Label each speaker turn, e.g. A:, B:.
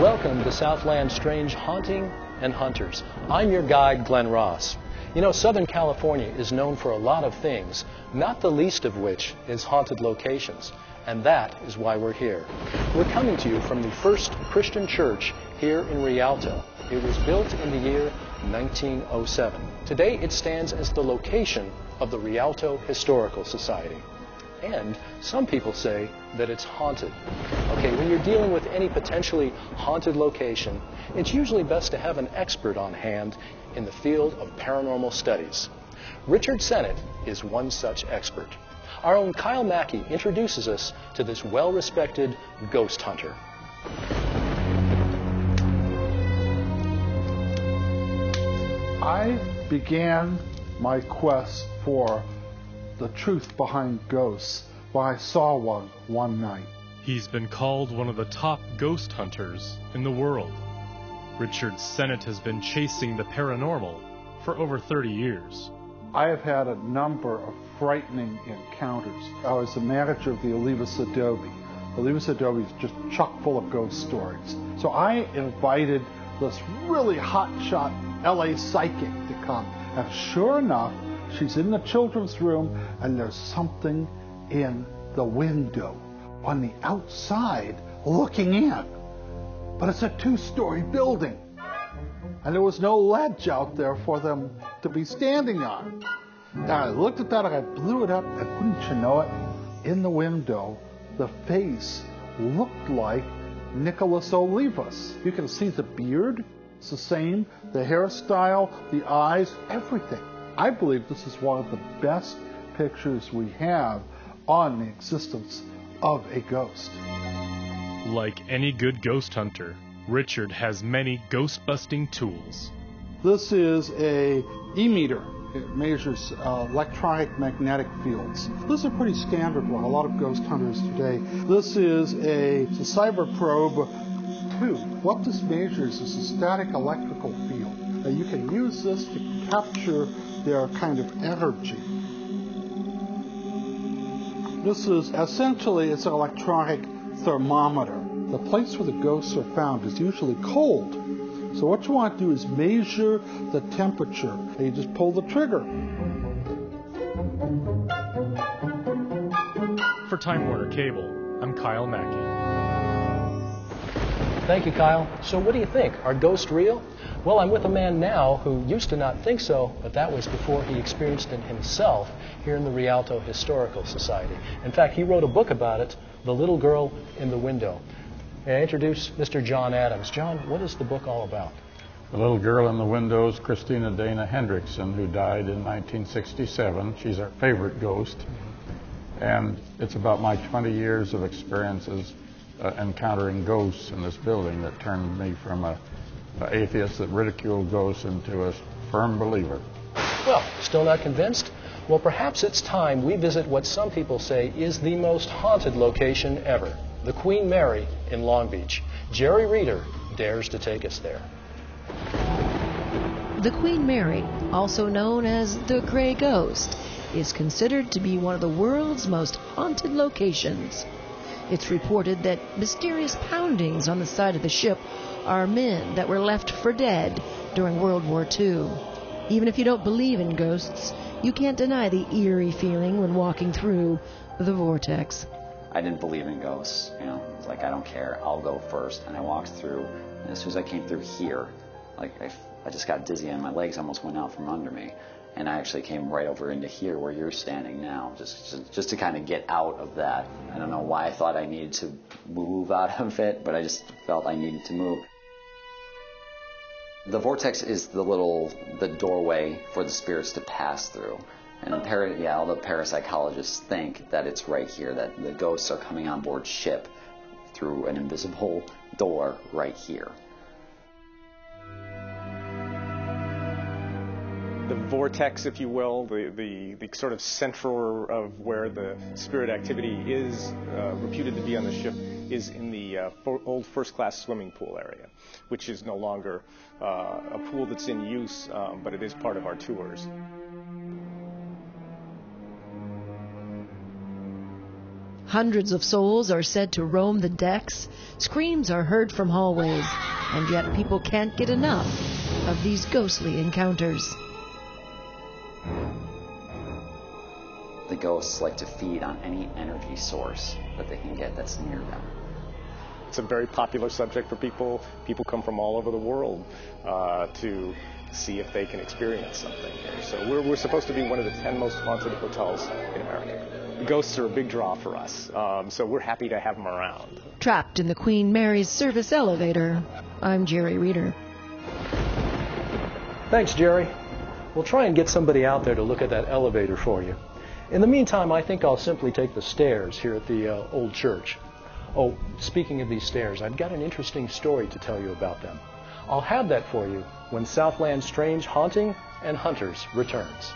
A: Welcome to Southland's Strange Haunting and Hunters. I'm your guide, Glenn Ross. You know, Southern California is known for a lot of things, not the least of which is haunted locations. And that is why we're here. We're coming to you from the first Christian church here in Rialto. It was built in the year 1907. Today it stands as the location of the Rialto Historical Society. And some people say that it's haunted. Okay, when you're dealing with any potentially haunted location, it's usually best to have an expert on hand in the field of paranormal studies. Richard Sennett is one such expert. Our own Kyle Mackey introduces us to this well-respected ghost hunter.
B: I began my quest for the truth behind ghosts when I saw one night.
C: He's been called one of the top ghost hunters in the world. Richard Sennett has been chasing the paranormal for over 30 years.
B: I have had a number of frightening encounters. I was the manager of the Olivas Adobe. Olivas Adobe is just chock full of ghost stories. So I invited this really hotshot LA psychic to come. And sure enough, she's in the children's room, and there's something in the window on the outside looking in. But it's a two-story building, and there was no ledge out there for them to be standing on. Now I looked at that, and I blew it up, and wouldn't you know it, in the window, the face looked like Nicholas Olivas. You can see the beard, it's the same, the hairstyle, the eyes, everything. I believe this is one of the best pictures we have on the existence of a ghost.
C: Like any good ghost hunter, Richard has many ghost-busting tools.
B: This is a E-meter. It measures electronic magnetic fields. This is a pretty standard one, a lot of ghost hunters today. This is a Cyber Probe 2. What this measures is a static electrical field. Now you can use this to capture their kind of energy. This is essentially, it's an electronic thermometer. The place where the ghosts are found is usually cold. So what you want to do is measure the temperature. And you just pull the trigger.
C: For Time Warner Cable, I'm Kyle Mackey.
A: Thank you, Kyle. So what do you think? Are ghosts real? Well, I'm with a man now who used to not think so, but that was before he experienced it himself here in the Rialto Historical Society. In fact, he wrote a book about it, The Little Girl in the Window. May I introduce Mr. John Adams. John, what is the book all about?
D: The Little Girl in the Window is Christina Dana Hendrickson, who died in 1967. She's our favorite ghost. And it's about my 20 years of experiences encountering ghosts in this building that turned me from an atheist that ridiculed ghosts into a firm believer.
A: Well, still not convinced? Well, perhaps it's time we visit what some people say is the most haunted location ever, the Queen Mary in Long Beach. Jerry Reeder dares to take us there.
E: The Queen Mary, also known as the Gray Ghost, is considered to be one of the world's most haunted locations. It's reported that mysterious poundings on the side of the ship are men that were left for dead during World War II. Even if you don't believe in ghosts, you can't deny the eerie feeling when walking through the vortex.
F: I didn't believe in ghosts, It's like, I don't care, I'll go first. And I walked through, and as soon as I came through here, I just got dizzy and my legs almost went out from under me. And I actually came right over into here where you're standing now, just to kind of get out of that. I don't know why I thought I needed to move out of it, but I just felt I needed to move. The vortex is the doorway for the spirits to pass through. And all the parapsychologists think that it's right here, that the ghosts are coming on board ship through an invisible door right here.
G: The vortex, if you will, the sort of center of where the spirit activity is reputed to be on the ship, is in the old first-class swimming pool area, which is no longer a pool that's in use, but it is part of our tours.
E: Hundreds of souls are said to roam the decks. Screams are heard from hallways, and yet people can't get enough of these ghostly encounters.
F: The ghosts like to feed on any energy source that they can get that's near them.
G: It's a very popular subject for people. People come from all over the world to see if they can experience something here. So we're supposed to be one of the 10 most haunted hotels in America. The ghosts are a big draw for us, so we're happy to have them around.
E: Trapped in the Queen Mary's service elevator, I'm Jerry Reeder.
A: Thanks, Jerry. We'll try and get somebody out there to look at that elevator for you. In the meantime, I think I'll simply take the stairs here at the old church. Oh, speaking of these stairs, I've got an interesting story to tell you about them. I'll have that for you when Southland Strange Haunting and Hunters returns.